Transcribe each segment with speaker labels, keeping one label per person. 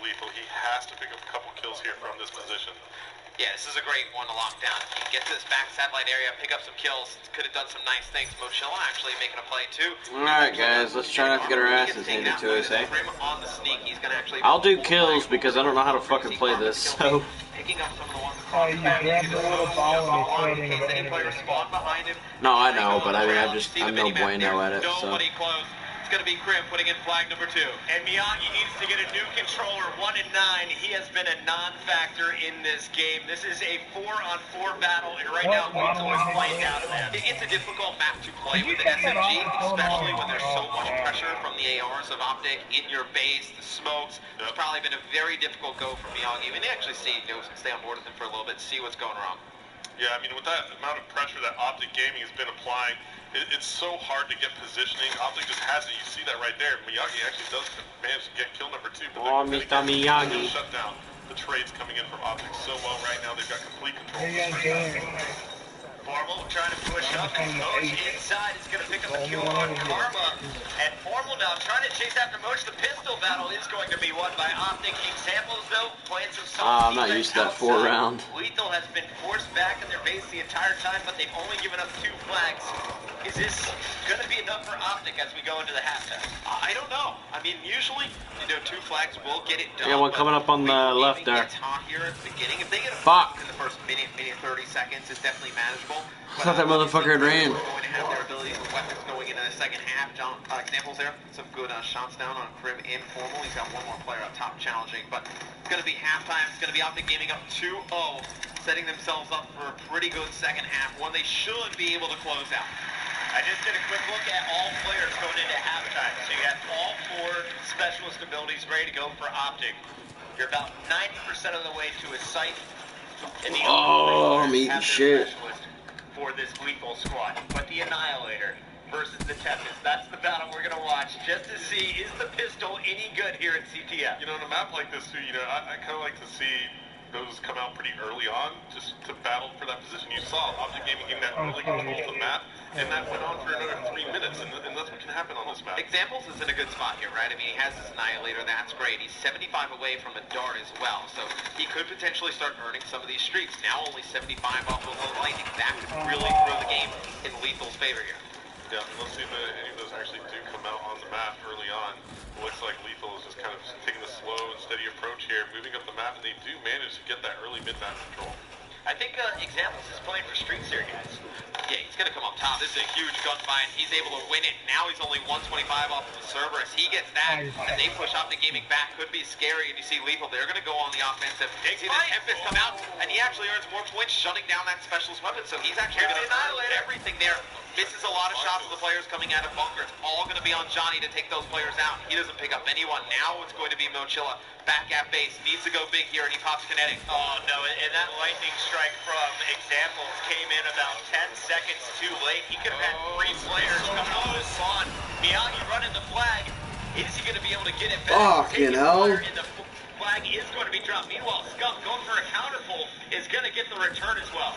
Speaker 1: Lethal. He has to pick up a couple kills here from this position.
Speaker 2: Yeah, this is a great one to lock down. He can get to this back satellite area, pick up some kills. Could have done some nice things. Mochilla actually making a play too.
Speaker 3: Alright guys, let's try not to get our asses handed to us, eh? I'll do kills because I don't know how to fucking play this, so...
Speaker 4: You grabbed the little ball and you throw it in the air.
Speaker 3: No, I know, but I mean, I'm no bueno at it, so...
Speaker 2: Going to be Krim putting in flag number 2.
Speaker 5: And Miyagi needs to get a new controller, 1 and 9. He has been a non-factor in this game. This is a 4-on-4 battle, and right now Lethal is playing out of that.
Speaker 2: It's a difficult map to play with an SMG, especially when there's so much pressure from the ARs of Optic in your base, the smokes. It's probably been a very difficult go for Miyagi. I mean, they actually stay on board with him for a little bit, see what's going wrong.
Speaker 1: Yeah, I mean, with that amount of pressure that Optic Gaming has been applying, it's so hard to get positioning. Optic just has it. You see that right there. Miyagi actually does manage to get kill number 2. But
Speaker 3: oh, Mr. Miyagi.
Speaker 1: Shut down the trades coming in from Optic so well right now. They've got complete control.
Speaker 5: Formal trying to push up. Moch inside is going to pick up a kill on Karma. And Formal now trying to chase after Moch. The pistol battle is going to be won by Optic. Examples, though, playing some
Speaker 3: I'm not used to that 4 round.
Speaker 5: Lethal has been forced back in their base the entire time, but they've only given up 2 flags. Is this going to be enough for Optic as we go into the halftime?
Speaker 2: I don't know. I mean, usually, 2 flags will get it done.
Speaker 3: Yeah, one coming up on the left there.
Speaker 2: Here at the beginning. If they get a
Speaker 3: fuck
Speaker 2: in the first minute 30 seconds, it's definitely manageable.
Speaker 3: I thought that motherfucker had ran.
Speaker 2: Going to have their abilities and weapons going into the second half. Examples there. Some good shots down on Krim Informal. He's got one more player up top challenging, but it's going to be halftime. It's going to be Optic Gaming up 2-0, setting themselves up for a pretty good second half, one they should be able to close out.
Speaker 5: I just did a quick look at all players going into halftime. So you have all 4 specialist abilities ready to go for Optic. You're about 90% of the way to a site. And the
Speaker 3: I'm eating shit.
Speaker 5: For this Lethal squad. But the Annihilator versus the Tempest, that's the battle we're going to watch just to see, is the pistol any good here at CTF?
Speaker 1: You know, in a map like this, too, I kind of like to see those come out pretty early on, just to battle for that position. You saw Optic Gaming getting that early control of the map, and that went on for another 3 minutes, and that's what can happen on this map.
Speaker 2: Examples is in a good spot here, right? I mean, he has this Annihilator, that's great. He's 75 away from a dart as well, so he could potentially start earning some of these streaks. Now only 75 off of the lightning. That could really throw the game in Lethal's favor here.
Speaker 1: Yeah, let's see if any of those actually do come out on the map early on. It looks like Lethal is just kind of taking a slow and steady approach here, moving up the map, and they do manage to get that early mid-map control.
Speaker 5: I think Examples is playing for streaks here, guys.
Speaker 2: Yeah, he's going to come up top. This is a huge gunfight. He's able to win it. Now he's only 125 off of the Cerberus. He gets that, and they push Optic Gaming back. Could be scary. And you see Lethal, they're going to go on the offensive. You see the Tempest come out, and he actually earns more points shutting down that specialist weapon. So he's actually going to annihilate everything there. Misses a lot of shots of the players coming out of bunker. It's all going to be on Johnny to take those players out. He doesn't pick up anyone. Now it's going to be Mochilla back at base. Needs to go big here, and he pops kinetic.
Speaker 5: Oh, no, and that lightning strike from Examples came in about 10 seconds too late. He could have had 3 players coming off his spawn. Miyagi running the flag. Is he going to be able to get it back?
Speaker 3: Fucking hell.
Speaker 5: The flag is going to be dropped. Meanwhile, Skunk going for a counter pull is going to get the return as well.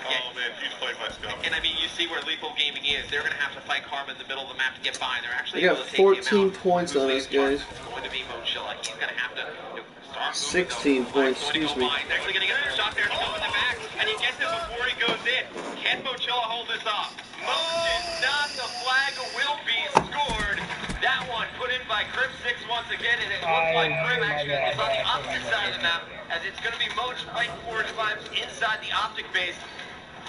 Speaker 1: Oh, man, huge play by Skunk.
Speaker 2: And, I mean, you see where Lethal Gaming is. They're going to have to fight Karma in the middle of the map to get by. They're actually
Speaker 3: got 14 points on us, guys.
Speaker 2: It's going to be Mochilla. He's going to have to start
Speaker 3: 16 points, excuse me.
Speaker 2: He's actually going to get a shot there to go in the back, and he gets it before he goes in. Can Mochilla hold this off? Moch is not. The flag will be scored. That one put in by Krim 6 once again, and it looks like Krim actually is on the opposite side of the map, as it's going to be Moch fighting for his lives inside the Optic base.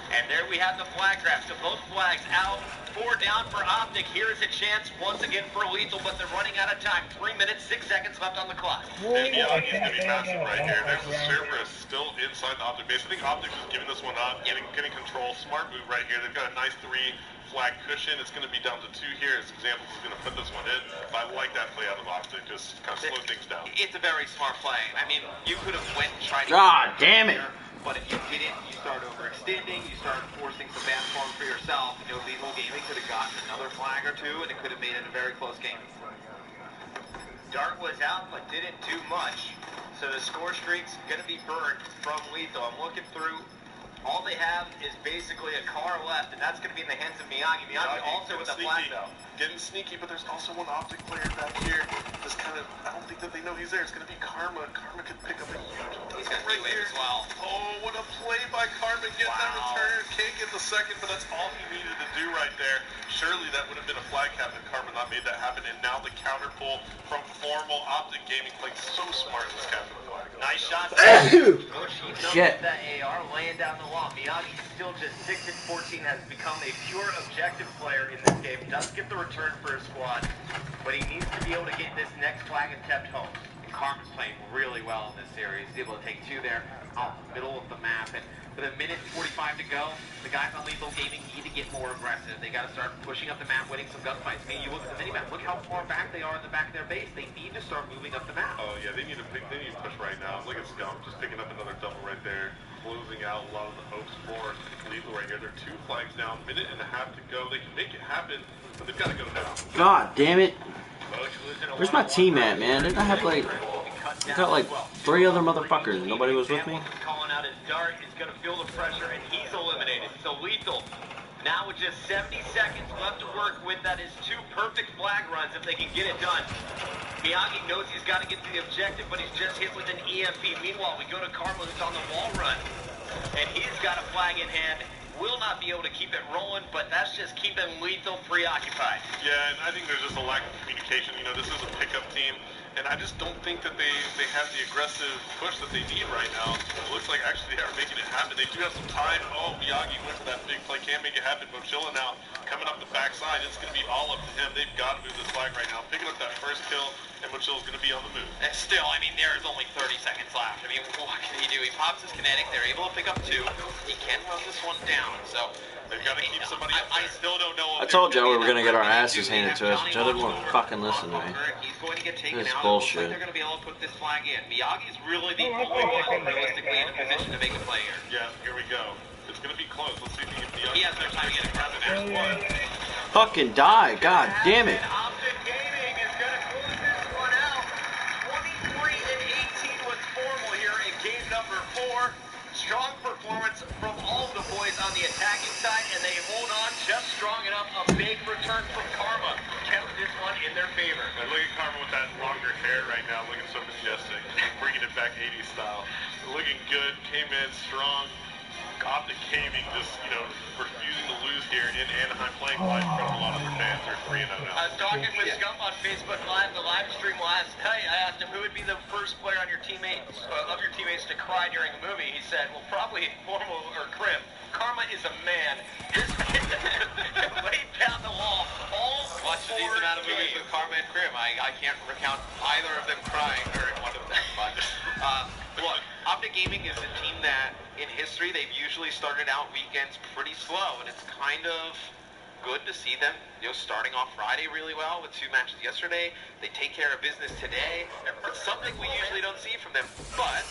Speaker 2: And there we have the flag grab. So both flags out, 4 down for Optic. Here is a chance once again for Lethal, but they're running out of time. 3 minutes, 6 seconds left on the clock.
Speaker 1: And Miyagi's going to be massive right here. There's a Cerberus still inside the Optic base. I think Optic's just giving this one up, getting control. Smart move right here. They've got a nice 3 flag cushion. It's going to be down to 2 here. As Examples is going to put this one in. But I like that play out of Optic. Just kind of slow things down.
Speaker 2: It's a very smart play. I mean, you could have went and tried to...
Speaker 3: God damn it.
Speaker 2: But if you didn't, you start overextending, you start forcing some bad form for yourself. Lethal Gaming could have gotten another flag or 2, and it could have made it a very close game.
Speaker 5: Dart was out, but didn't do much. So the score streak's going to be burned from Lethal. I'm looking through
Speaker 2: All they have is basically a car left, and that's going to be in the hands of Miyagi. Miyagi also with a flag, though.
Speaker 1: Getting sneaky, but there's also one Optic player back here. Just kind of, I don't think that they know he's there. It's going to be Karma. Karma could pick up a huge
Speaker 5: He's got
Speaker 1: right
Speaker 5: two waves
Speaker 1: here.
Speaker 5: as well.
Speaker 1: Oh, what a play by Karma. Getting that return. Can't get the second, but that's all he needed to do right there. Surely that would have been a flag cap if Karma not made that happen. And now the counter pull from formal Optic Gaming playing so smart in this captain flag.
Speaker 2: Nice shot.
Speaker 3: Shit.
Speaker 2: That AR laying down the wall. Miyagi still just 6 and 14, has become a pure objective player in this game. Does get the return for his squad, but he needs to be able to get this next flag attempt home. And Karma's playing really well in this series. He's able to take 2 there out the middle of the map. And with a minute 45 to go, the guys on Lethal Gaming need to get more aggressive. They got to start pushing up the map, winning some gunfights. I mean, you look at the minimap. Look how far back they are in the back of their base. They need to start moving up the map.
Speaker 1: Oh yeah, they need to push right now. Look at Scum just picking up another double right there, closing out a lot of the hopes for Lethal right here. They're 2 flags down, minute and a half to go. They can make it happen, but they've got to go down.
Speaker 3: God damn it. Where's my team at, man? Didn't I have like... I got like 3 other motherfuckers. Nobody was with me?
Speaker 2: Calling out his dart is going to feel the pressure, and he's eliminated. So Lethal, now with just 70 seconds left to work with, that is 2 perfect flag runs if they can get it done. Miyagi knows he's got to get to the objective, but he's just hit with an EMP. Meanwhile, we go to Karma, who's on the wall run, and he's got a flag in hand. Will not be able to keep it rolling, but that's just keeping Lethal preoccupied.
Speaker 1: Yeah, and I think there's just a lack of communication. You know, this is a pickup team, and I just don't think that they have the aggressive push that they need right now. It looks like actually they are making it happen. They do have some time. Oh, Miyagi went for that big play. Can't make it happen. Mochila now coming up the backside. It's going to be all up to him. They've got to move this flag right now. Picking up that first kill, and Mochila's going to be on the move.
Speaker 5: And still, I mean, there is only 30 seconds left. I mean, what can he do? He pops his kinetic. They're able to pick up 2. He can run this one down. So
Speaker 1: they've got to keep somebody up there.
Speaker 5: I still don't know.
Speaker 3: I told y'all we were gonna get our asses handed to us, but y'all didn't want to fucking listen to me.
Speaker 5: He's going to get taken
Speaker 3: This is
Speaker 5: out.
Speaker 3: bullshit.
Speaker 5: They're going to be able to put this flag in. Miyagi's really the only one realistically in a position to make a play here.
Speaker 1: Yeah, here we go. It's going to be close. Let's see if he can be
Speaker 5: He has no time to get aggressive. There's one.
Speaker 3: Fucking die, god damn it.
Speaker 2: Optic Gaming is going to close this one out. 23 and 18 was formal here in game number 4. Strong performance from all of the boys on the attacking side, and they hold on just strong enough. A big return from Karma kept this one in their favor.
Speaker 1: And look at Karma with that longer hair right now, looking so majestic, bringing it back 80s style. Looking good, came in strong. Optic Gaming just, you know, refusing to lose here in Anaheim, playing live in front of a lot of their fans. They're 3-0 now.
Speaker 2: I was talking with Scum on Facebook Live, the live stream last night. I asked him who would be the first player on your teammates, of your teammates to cry during a movie. He said, well, probably Formal or Krim. Karma is a man. This kid laid down the wall all
Speaker 5: Watch a decent amount of movies with Karma and Krim. I can't recount either of them crying during one of them. But look, Optic Gaming is a team that, in history, they've usually started out weekends pretty slow, and it's kind of good to see them, you know, starting off Friday really well with 2 matches yesterday. They take care of business today. It's something we usually don't see from them, but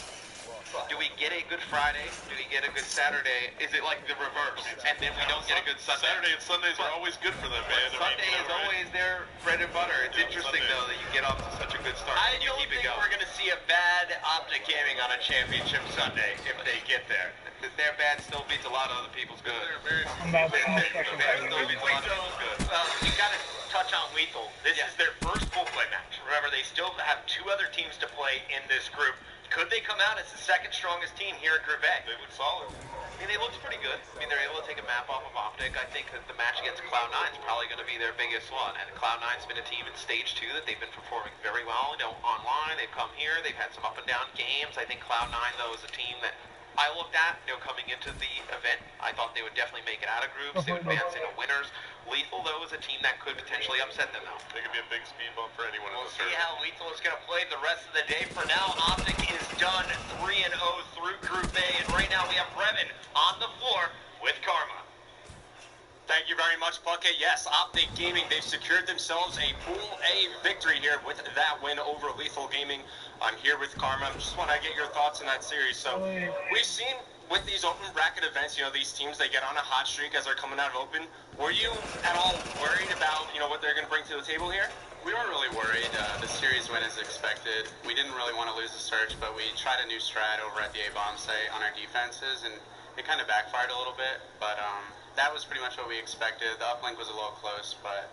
Speaker 5: do we get a good Friday? Do we get a good Saturday? Is it like the reverse? And then we don't get a good Sunday?
Speaker 1: Saturday and Sundays are always good for them, man.
Speaker 5: Sunday is always their bread and butter. It's interesting, though, that you get off to such a good start
Speaker 2: I
Speaker 5: and you
Speaker 2: don't
Speaker 5: keep it
Speaker 2: think
Speaker 5: going.
Speaker 2: we're going to see a bad Optic Gaming on a championship Sunday if they get there.
Speaker 5: Their bad still beats a lot of other people's good.
Speaker 4: I'm about to
Speaker 5: Their bad still beats a lot of people's good.
Speaker 2: You got to touch on Lethal. This is their first full play match. Remember, they still have 2 other teams to play in this group. Could they come out as the second strongest team here at Group A?
Speaker 1: They look solid.
Speaker 5: I mean, they looked pretty good. I mean, they're able to take a map off of Optic. I think that the match against Cloud9 is probably going to be their biggest one. And Cloud9's been a team in Stage 2 that they've been performing very well. You know, online, they've come here. They've had some up and down games. I think Cloud9, though, is a team that I looked at, you know, coming into the event. I thought they would definitely make it out of groups. They would advance into winners. Lethal, though, is a team that could potentially upset them, though.
Speaker 1: They could be a big speed bump for anyone in
Speaker 2: We'll
Speaker 1: the
Speaker 2: see
Speaker 1: tournament.
Speaker 2: how Lethal is going to play the rest of the day. For now, Optic is done 3-0 through Group A. And right now we have Brevin on the floor with Karma.
Speaker 6: Thank you very much, Bucket. Yes, Optic Gaming, they've secured themselves a Pool A victory here with that win over Lethal Gaming. I'm here with Karma. Just want to get your thoughts on that series. So we've seen with these open bracket events, you know, these teams, they get on a hot streak as they're coming out of open. Were you at all worried about, you know, what they're going to bring to the table here?
Speaker 7: We weren't really worried. The series went as expected. We didn't really want to lose the search, but we tried a new strat over at the A-bomb site on our defenses, and it kind of backfired a little bit, but that was pretty much what we expected. The uplink was a little close, but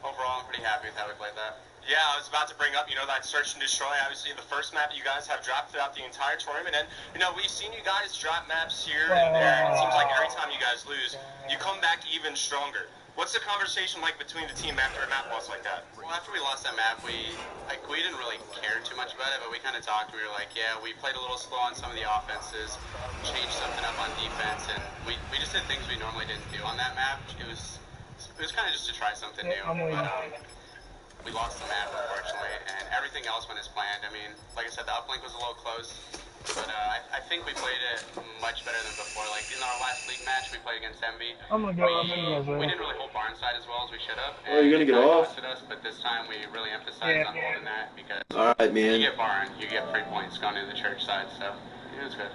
Speaker 7: overall I'm pretty happy with how we played that.
Speaker 6: Yeah, I was about to bring up, that search and destroy, obviously the first map that you guys have dropped throughout the entire tournament, and, we've seen you guys drop maps here and there, and it seems like every time you guys lose, you come back even stronger. What's the conversation like between the team after a map loss like that?
Speaker 7: Well, after we lost that map, we didn't really care too much about it, but we kind of talked. We were like, yeah, we played a little slow on some of the offenses, changed something up on defense, and we just did things we normally didn't do on that map. It was kind of just to try something new, but we lost the map, unfortunately, and everything else went as planned. I mean, like I said, the uplink was a little close, but I think we played it much better than before. Like, in our last league match, we played against Envy. We didn't really hold Barnside as well as we should have.
Speaker 3: Oh, you're gonna get off?
Speaker 7: Us, but this time we really emphasized on holding that, because
Speaker 3: Alright, man.
Speaker 7: you get barn, you get 3 points going to the church side, so it was good.